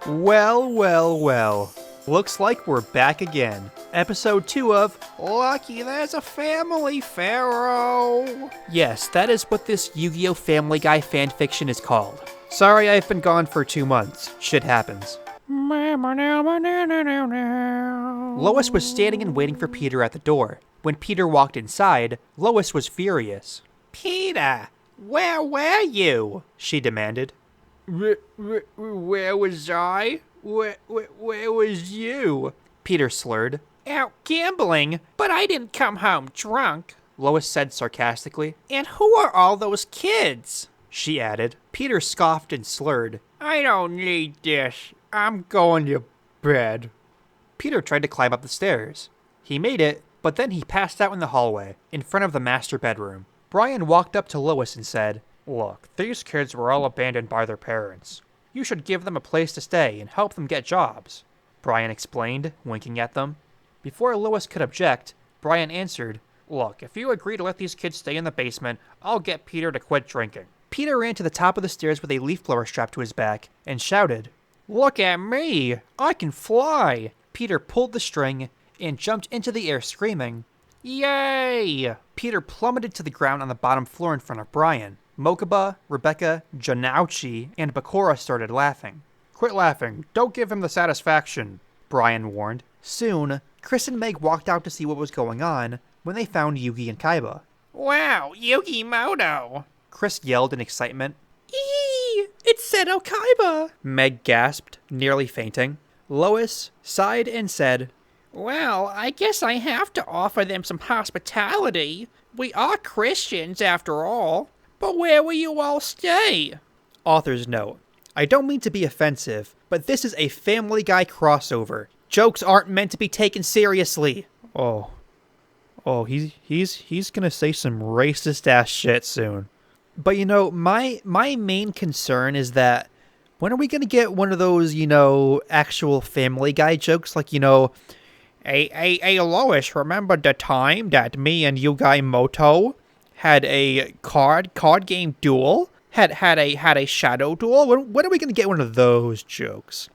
Well, well, well. Looks like we're back again. Episode 2 of Lucky There's a Family, Pharaoh. Yes, that is what this Yu-Gi-Oh! Family Guy fanfiction is called. Sorry I've been gone for 2 months. Shit happens. Lois was standing and waiting for Peter at the door. When Peter walked inside, Lois was furious. Peter, where were you? She demanded. Where was I? Where was you? Peter slurred. Out gambling, but I didn't come home drunk, Lois said sarcastically. And who are all those kids? She added. Peter scoffed and slurred. I don't need this. I'm going to bed. Peter tried to climb up the stairs. He made it, but then he passed out in the hallway, in front of the master bedroom. Brian walked up to Lois and said, Look, these kids were all abandoned by their parents. You should give them a place to stay and help them get jobs, Brian explained, winking at them. Before Lois could object, Brian answered, Look, if you agree to let these kids stay in the basement, I'll get Peter to quit drinking. Peter ran to the top of the stairs with a leaf blower strapped to his back and shouted, Look at me! I can fly! Peter pulled the string and jumped into the air screaming, Yay! Peter plummeted to the ground on the bottom floor in front of Brian. Mokuba, Rebecca, Janauchi, and Bakura started laughing. Quit laughing. Don't give him the satisfaction, Brian warned. Soon, Chris and Meg walked out to see what was going on when they found Yugi and Kaiba. Wow, Yugi-moto! Chris yelled in excitement. Eee! It's Seto Kaiba! Meg gasped, nearly fainting. Lois sighed and said, Well, I guess I have to offer them some hospitality. We are Christians, after all. But where will you all stay? Author's note. I don't mean to be offensive, but this is a Family Guy crossover. Jokes aren't meant to be taken seriously. Oh, he's gonna say some racist ass shit soon. But you know, my main concern is that when are we gonna get one of those, actual Family Guy jokes like, Hey, Lois, remember the time that me and Yugioh had a card game duel? Had a shadow duel? When are we gonna get one of those jokes?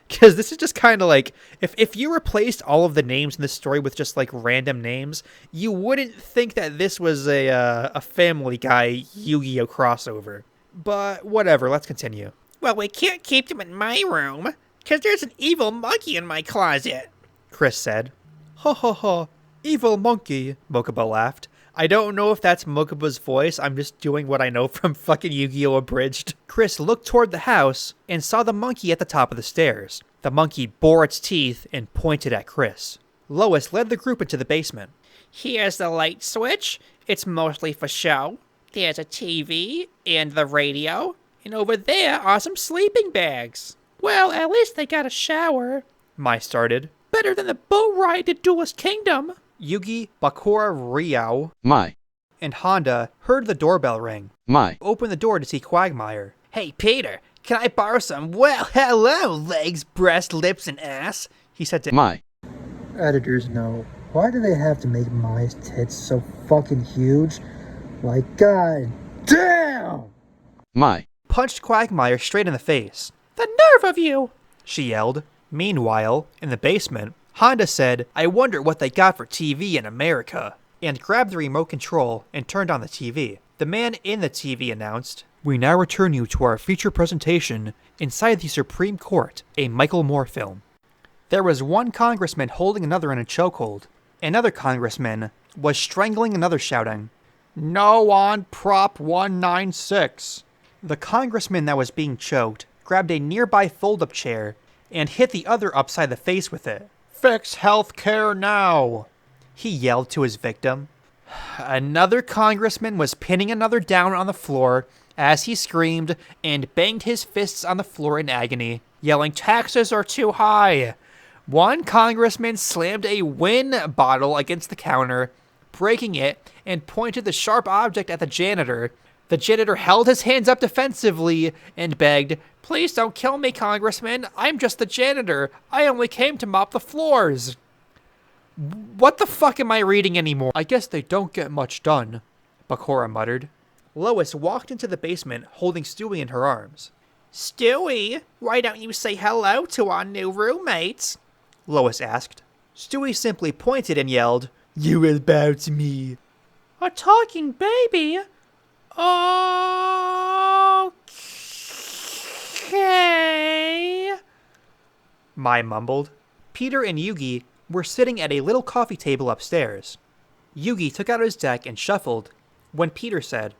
Because this is just kind of like, if you replaced all of the names in this story with just like random names, you wouldn't think that this was a Family Guy Yu-Gi-Oh crossover. But whatever, let's continue. Well, we can't keep them in my room, because there's an evil monkey in my closet, Chris said. Ha ha ha, evil monkey, Mokuba laughed. I don't know if that's Mokuba's voice, I'm just doing what I know from fucking Yu-Gi-Oh! Abridged. Chris looked toward the house and saw the monkey at the top of the stairs. The monkey bore its teeth and pointed at Chris. Lois led the group into the basement. Here's the light switch. It's mostly for show. There's a TV and the radio. And over there are some sleeping bags. Well, at least they got a shower, Mai started. Better than the boat ride to Duelist Kingdom. Yugi, Bakura, Ryao, Mai, and Honda heard the doorbell ring. Mai, Opened the door to see Quagmire. Hey, Peter, can I borrow some? Well, hello, legs, breast, lips, and ass, he said to Mai, Editor's note. Why do they have to make Mai's tits so fucking huge? Like, god damn! Mai, punched Quagmire straight in the face. The nerve of you, she yelled. Meanwhile, in the basement, Honda said, I wonder what they got for TV in America, and grabbed the remote control and turned on the TV. The man in the TV announced, We now return you to our feature presentation inside the Supreme Court, a Michael Moore film. There was one congressman holding another in a chokehold. Another congressman was strangling another, shouting, No on Prop 196. The congressman that was being choked grabbed a nearby fold-up chair and hit the other upside the face with it. Fix health care now, he yelled to his victim. Another congressman was pinning another down on the floor as he screamed and banged his fists on the floor in agony, yelling, Taxes are too high. One congressman slammed a win bottle against the counter, breaking it, and pointed the sharp object at the janitor. The janitor held his hands up defensively and begged, Please don't kill me, Congressman. I'm just the janitor. I only came to mop the floors. What the fuck am I reading anymore? I guess they don't get much done, Bakura muttered. Lois walked into the basement holding Stewie in her arms. Stewie, why don't you say hello to our new roommates? Lois asked. Stewie simply pointed and yelled, "You about me." A talking baby? Okay. Mai mumbled. Peter and Yugi were sitting at a little coffee table upstairs. Yugi took out his deck and shuffled when Peter said,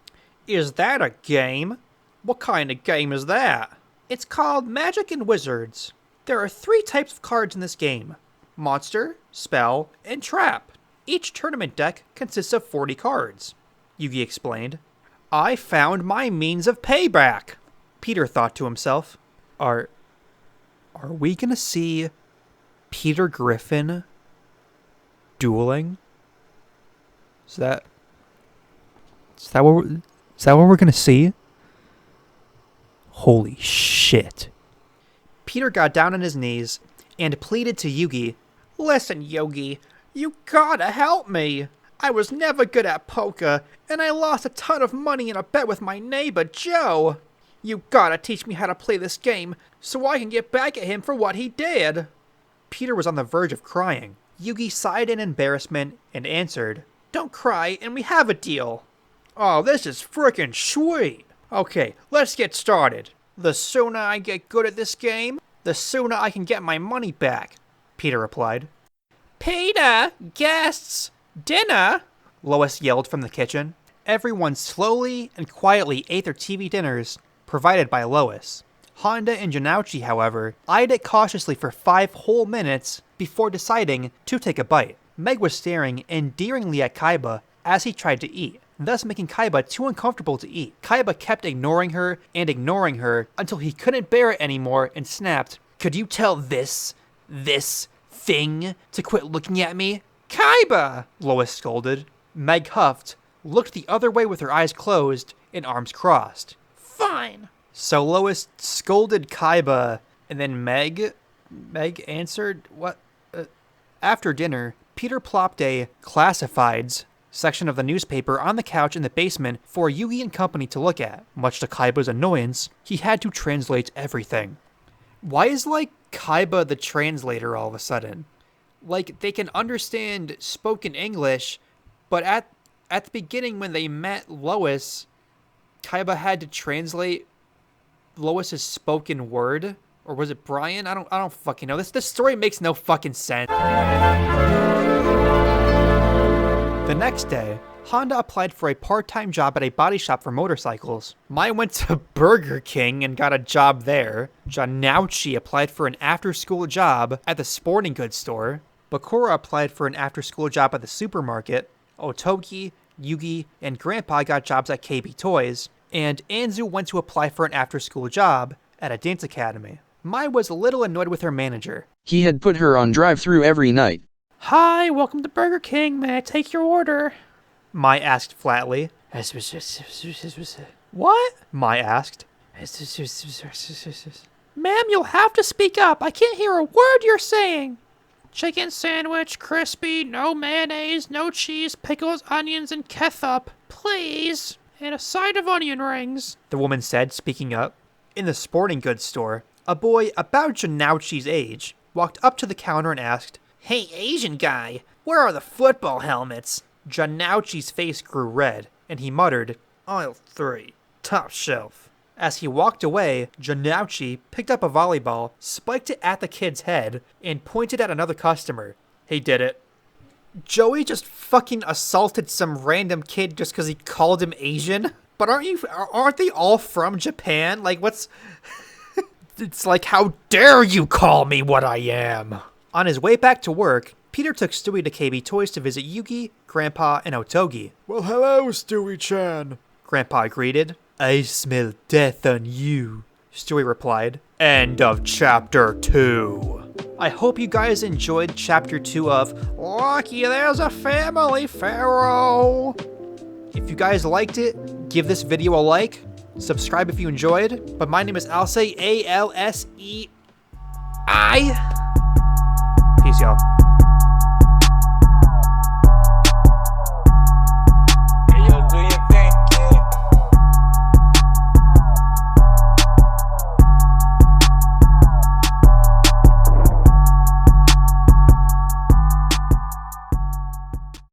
"Is that a game? What kind of game is that?" It's called Magic and Wizards. There are 3 types of cards in this game: Monster, Spell, and Trap. Each tournament deck consists of 40 cards, Yugi explained. I found my means of payback, Peter thought to himself. Are we gonna see Peter Griffin dueling? Is that what we're gonna see? Holy shit. Peter got down on his knees and pleaded to Yugi. Listen, Yogi, you gotta help me. I was never good at poker, and I lost a ton of money in a bet with my neighbor, Joe. You gotta teach me how to play this game so I can get back at him for what he did. Peter was on the verge of crying. Yugi sighed in embarrassment and answered, Don't cry, and we have a deal. Oh, this is frickin' sweet. Okay, let's get started. The sooner I get good at this game, the sooner I can get my money back, Peter replied. Peter, guests, dinner, Lois yelled from the kitchen. Everyone slowly and quietly ate their TV dinners, provided by Lois. Honda and Janauchi, however, eyed it cautiously for 5 whole minutes before deciding to take a bite. Meg was staring endearingly at Kaiba as he tried to eat, thus making Kaiba too uncomfortable to eat. Kaiba kept ignoring her until he couldn't bear it anymore and snapped, Could you tell this thing to quit looking at me? Kaiba! Lois scolded. Meg huffed, looked the other way with her eyes closed and arms crossed. Fine. So Lois scolded Kaiba, and then Meg answered, what? After dinner, Peter plopped a classifieds section of the newspaper on the couch in the basement for Yugi and company to look at. Much to Kaiba's annoyance, he had to translate everything. Why is, Kaiba the translator all of a sudden? They can understand spoken English, but at the beginning when they met Lois, Kaiba had to translate Lois's spoken word? Or was it Brian? I don't fucking know. This story makes no fucking sense. The next day, Honda applied for a part-time job at a body shop for motorcycles. Mai went to Burger King and got a job there. Janauchi applied for an after-school job at the sporting goods store. Bakura applied for an after-school job at the supermarket. Otogi, Yugi, and Grandpa got jobs at KB Toys. And Anzu went to apply for an after-school job at a dance academy. Mai was a little annoyed with her manager. He had put her on drive-thru every night. Hi, welcome to Burger King. May I take your order? Mai asked flatly. What? Mai asked. Ma'am, you'll have to speak up. I can't hear a word you're saying. Chicken sandwich, crispy, no mayonnaise, no cheese, pickles, onions, and ketchup. Please. And a side of onion rings, the woman said, speaking up. In the sporting goods store, a boy about Janauchi's age walked up to the counter and asked, Hey, Asian guy, where are the football helmets? Janauchi's face grew red, and he muttered, Aisle 3, top shelf. As he walked away, Janauchi picked up a volleyball, spiked it at the kid's head, and pointed at another customer. He did it. Joey just fucking assaulted some random kid just because he called him Asian? But aren't they all from Japan? What's... It's how dare you call me what I am? On his way back to work, Peter took Stewie to KB Toys to visit Yugi, Grandpa, and Otogi. Well, hello, Stewie-chan, Grandpa greeted. I smell death on you, Stewie replied. End of Chapter 2. I hope you guys enjoyed Chapter 2 of Lucky There's a Family Pharaoh. If you guys liked it, give this video a like, subscribe if you enjoyed. But my name is Alsei, A-L-S-E-I. Peace, y'all.